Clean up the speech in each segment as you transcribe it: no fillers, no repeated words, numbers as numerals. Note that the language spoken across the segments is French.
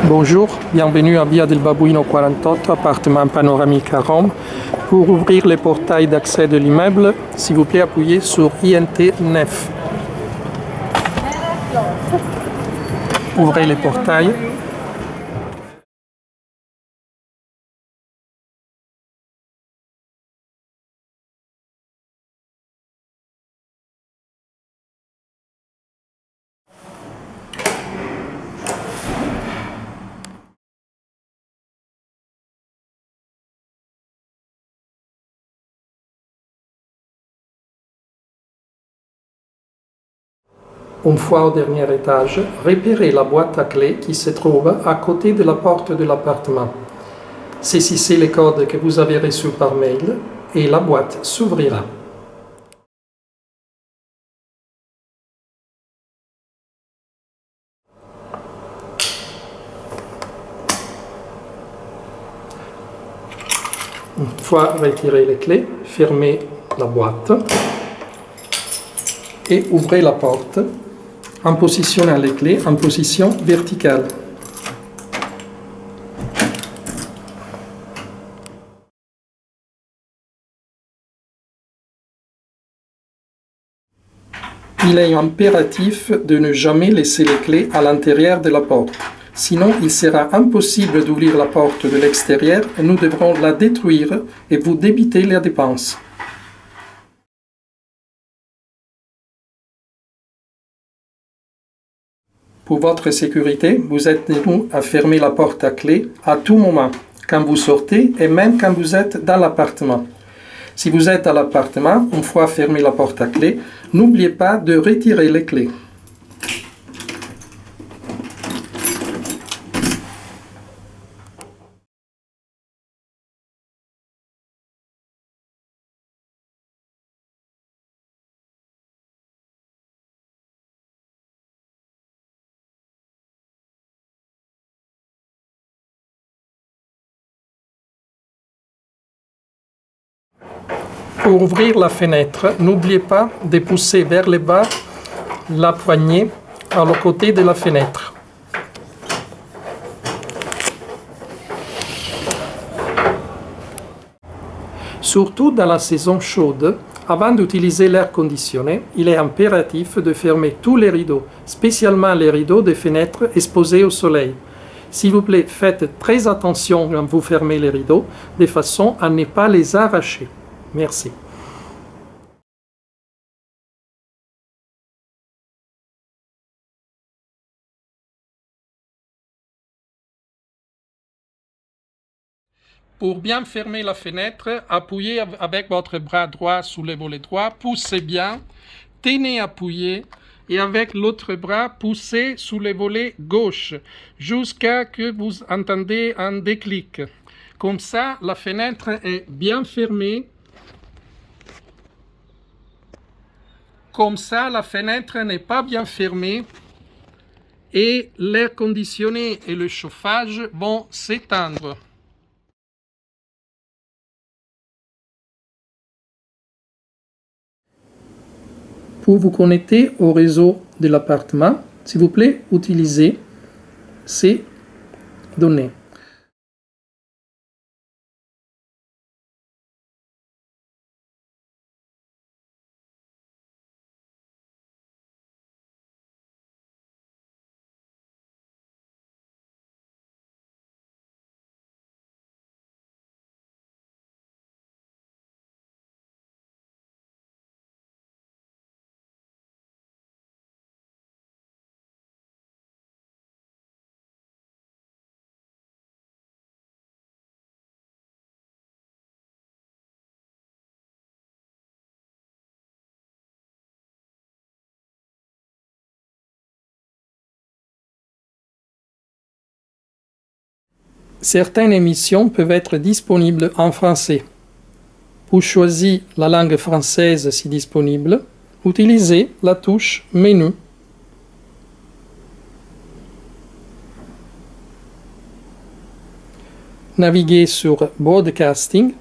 Bonjour, bienvenue à Via del Babuino 48, appartement panoramique à Rome. Pour ouvrir le portail d'accès de l'immeuble, s'il vous plaît, appuyez sur INT 9. Ouvrez le portail. Une fois au dernier étage, repérez la boîte à clés qui se trouve à côté de la porte de l'appartement. Saisissez les codes que vous avez reçus par mail et la boîte s'ouvrira. Une fois retiré les clés, fermez la boîte et ouvrez la porte en positionnant les clés en position verticale. Il est impératif de ne jamais laisser les clés à l'intérieur de la porte. Sinon, il sera impossible d'ouvrir la porte de l'extérieur et nous devrons la détruire et vous débiter les dépenses. Pour votre sécurité, vous êtes tenu à fermer la porte à clé à tout moment, quand vous sortez et même quand vous êtes dans l'appartement. Si vous êtes à l'appartement, une fois fermé la porte à clé, n'oubliez pas de retirer les clés. Pour ouvrir la fenêtre, n'oubliez pas de pousser vers le bas la poignée à l'autre côté de la fenêtre. Surtout dans la saison chaude, avant d'utiliser l'air conditionné, il est impératif de fermer tous les rideaux, spécialement les rideaux des fenêtres exposés au soleil. S'il vous plaît, faites très attention quand vous fermez les rideaux, de façon à ne pas les arracher. Merci. Pour bien fermer la fenêtre, appuyez avec votre bras droit sur le volet droit, poussez bien, tenez appuyé et avec l'autre bras, poussez sur le volet gauche jusqu'à ce que vous entendez un déclic. Comme ça, la fenêtre est bien fermée. Comme ça, la fenêtre n'est pas bien fermée et l'air conditionné et le chauffage vont s'éteindre. Pour vous connecter au réseau de l'appartement, s'il vous plaît, utilisez ces données. Certaines émissions peuvent être disponibles en français. Pour choisir la langue française si disponible, utilisez la touche Menu. Naviguez sur Broadcasting.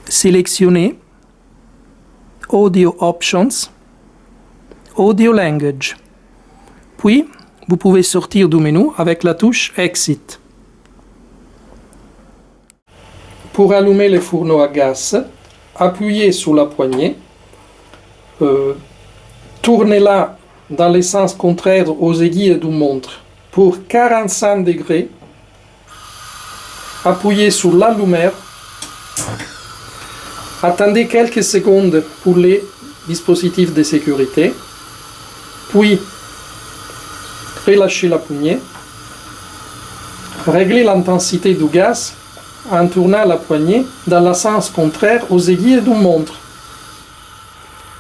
Sélectionnez Audio Options, Audio Language. Puis, vous pouvez sortir du menu avec la touche Exit. Pour allumer les fourneaux à gaz, appuyez sur la poignée, tournez-la dans le sens contraire aux aiguilles d'une montre pour 45 degrés, appuyez sur l'allumeur, attendez quelques secondes pour les dispositifs de sécurité, puis relâchez la poignée, réglez l'intensité du gaz en tournant la poignée dans le sens contraire aux aiguilles d'une montre.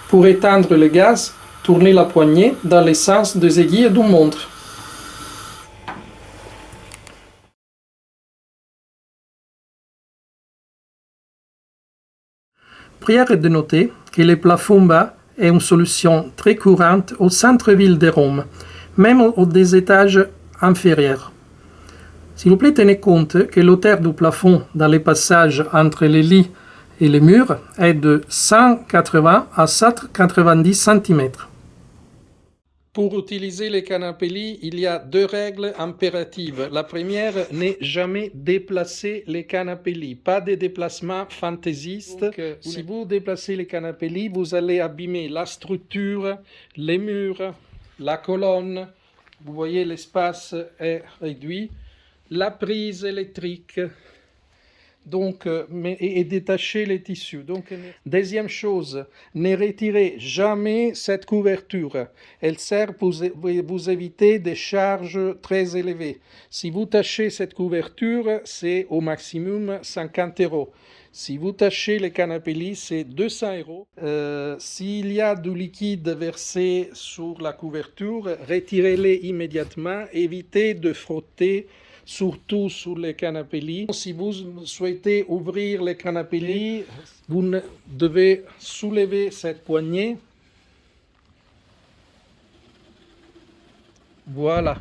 Pour éteindre le gaz, tournez la poignée dans le sens des aiguilles d'une montre. Prière de noter que le plafond bas est une solution très courante au centre-ville de Rome, même aux des étages inférieurs. S'il vous plaît, tenez compte que l'hauteur du plafond dans les passages entre les lits et les murs est de 180 à 190 cm. Pour utiliser les canapés lits, il y a deux règles impératives. La première, n'est jamais déplacer les canapés lits. Pas de déplacement fantaisiste. Donc, si vous déplacez les canapés lits, vous allez abîmer la structure, les murs, la colonne. Vous voyez, l'espace est réduit. La prise électrique. Donc, et détacher les tissus. Donc, deuxième chose, ne retirez jamais cette couverture. Elle sert pour vous éviter des charges très élevées. Si vous tachez cette couverture, c'est au maximum 50 €. Si vous tachez les canapés lits, c'est 200 €. S'il y a du liquide versé sur la couverture, retirez-les immédiatement. Évitez de frotter surtout sur les canapés lits. Si vous souhaitez ouvrir les canapés lits, vous devez soulever cette poignée. Voilà.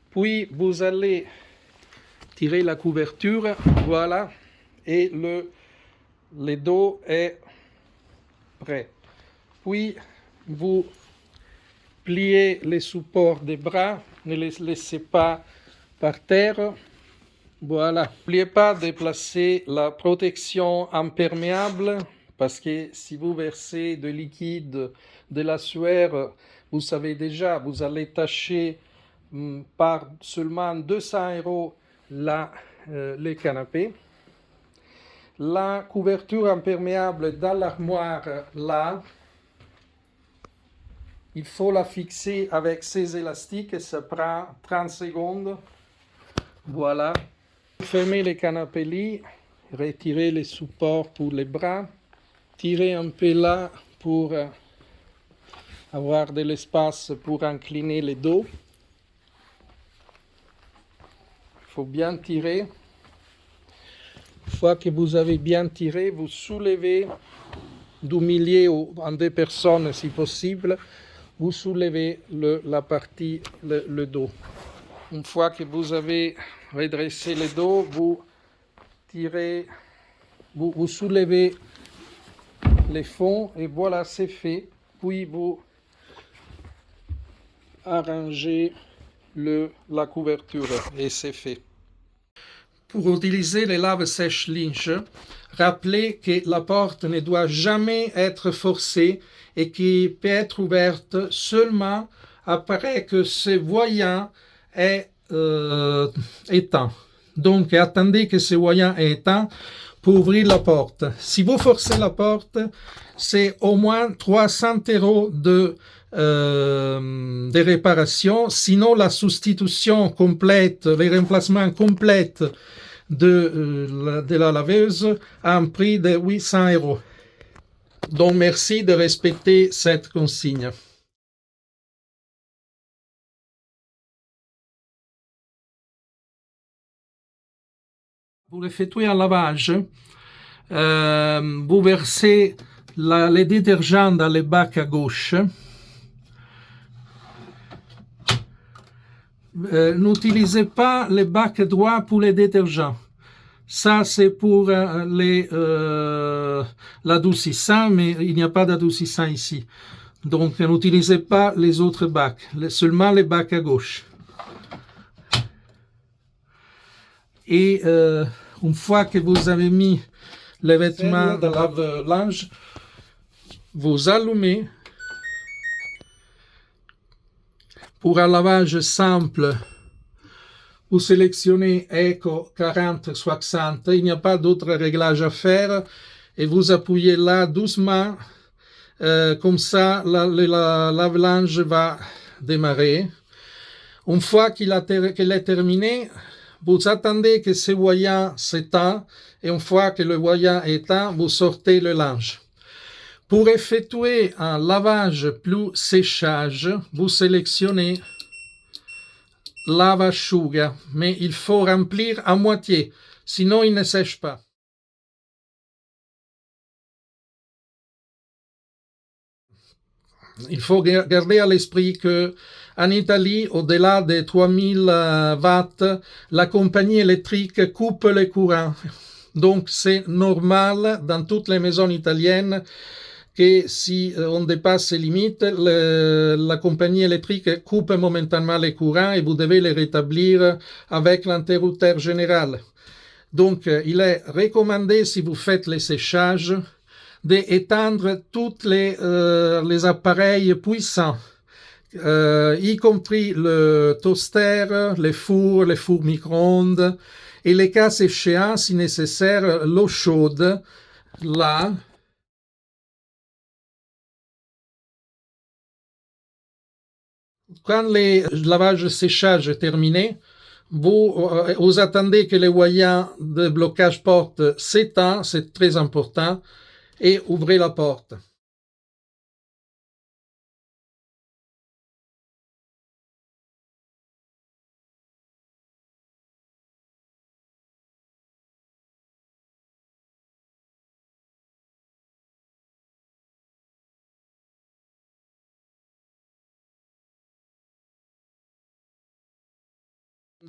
Puis vous allez tirer la couverture, voilà, et le dos est prêt. Puis vous pliez les supports des bras, ne les laissez pas par terre. Voilà. N'oubliez pas de placer la protection imperméable parce que si vous versez de liquide, de la sueur, vous savez déjà, vous allez tacher par seulement 200 € les canapés. La couverture imperméable dans l'armoire, là, il faut la fixer avec ces élastiques et ça prend 30 secondes. Voilà. Fermez les canapés lits, retirez les supports pour les bras, tirez un peu là pour avoir de l'espace pour incliner le dos. Il faut bien tirer. Une fois que vous avez bien tiré, vous soulevez du milieu en deux personnes si possible, vous soulevez la partie, le dos. Une fois que vous avez redressé le dos, vous tirez, vous soulevez les fonds et voilà, c'est fait. Puis vous arrangez la couverture et c'est fait. Pour utiliser les lave-sèche Lynch, rappelez que la porte ne doit jamais être forcée et qui peut être ouverte seulement après que ce voyant est éteint. Donc, attendez que ce voyant est éteint pour ouvrir la porte. Si vous forcez la porte, c'est au moins 300 € de réparation. Sinon, la substitution complète, le remplacement complet de la laveuse a un prix de 800 €. Donc, merci de respecter cette consigne. Pour effectuer un lavage, vous versez les détergents dans le bac à gauche. N'utilisez pas le bac droit pour les détergents. Ça, c'est pour l'adoucissant, mais il n'y a pas d'adoucissant ici. Donc, n'utilisez pas les autres bacs, seulement les bacs à gauche. Et une fois que vous avez mis les vêtements dans la lave-linge, vous allumez. Pour un lavage simple, vous sélectionnez Eco 40 60, il n'y a pas d'autre réglage à faire et vous appuyez là doucement, comme ça la lave-linge va démarrer. Une fois qu'elle est terminée, vous attendez que ce voyant s'éteint et une fois que le voyant est éteint, vous sortez le linge. Pour effectuer un lavage plus séchage, vous sélectionnez lave-asciuga, mais il faut remplir à moitié, sinon il ne sèche pas. Il faut garder à l'esprit que en Italie, au-delà des 3000 watts, la compagnie électrique coupe les courants. Donc c'est normal dans toutes les maisons italiennes que si on dépasse ces limites, la compagnie électrique coupe momentanément les courants et vous devez les rétablir avec l'interrupteur général. Donc il est recommandé, si vous faites les séchages, d'éteindre tous les appareils puissants, y compris le toaster, les fours micro-ondes, et les cas échéants, si nécessaire, l'eau chaude, là. Quand le lavage-séchage est terminé, vous attendez que le voyant de blocage porte s'éteint, c'est très important, et ouvrez la porte.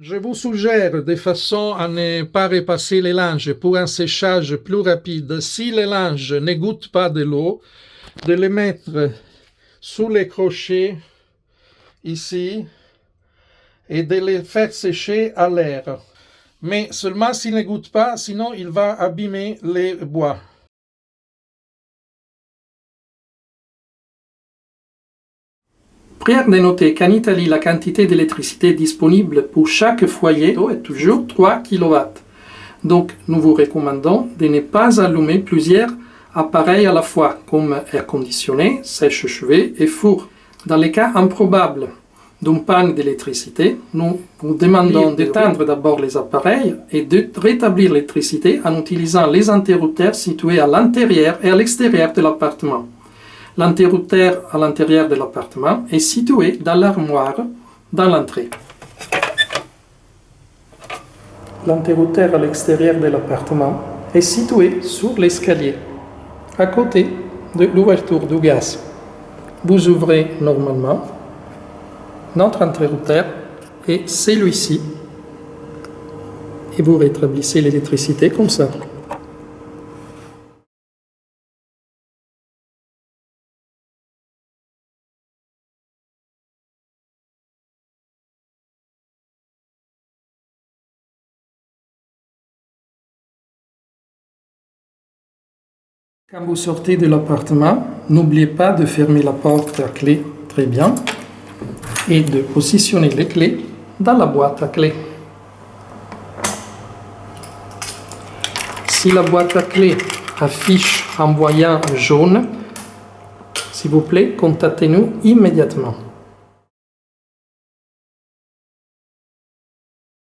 Je vous suggère, de façon à ne pas repasser les linges pour un séchage plus rapide, si les linges ne goûtent pas de l'eau, de les mettre sous les crochets, ici, et de les faire sécher à l'air. Mais seulement s'ils ne goûtent pas, sinon il va abîmer les bois. Prière de noter qu'en Italie, la quantité d'électricité disponible pour chaque foyer est toujours 3 kW. Donc, nous vous recommandons de ne pas allumer plusieurs appareils à la fois, comme air conditionné, sèche-cheveux et four. Dans les cas improbables d'une panne d'électricité, nous vous demandons d'éteindre d'abord les appareils et de rétablir l'électricité en utilisant les interrupteurs situés à l'intérieur et à l'extérieur de l'appartement. L'interrupteur à l'intérieur de l'appartement est situé dans l'armoire dans l'entrée. L'interrupteur à l'extérieur de l'appartement est situé sur l'escalier, à côté de l'ouverture du gaz. Vous ouvrez normalement notre interrupteur et celui-ci et vous rétablissez l'électricité comme ça. Quand vous sortez de l'appartement, n'oubliez pas de fermer la porte à clé très bien et de positionner les clés dans la boîte à clés. Si la boîte à clés affiche un voyant jaune, s'il vous plaît, contactez-nous immédiatement.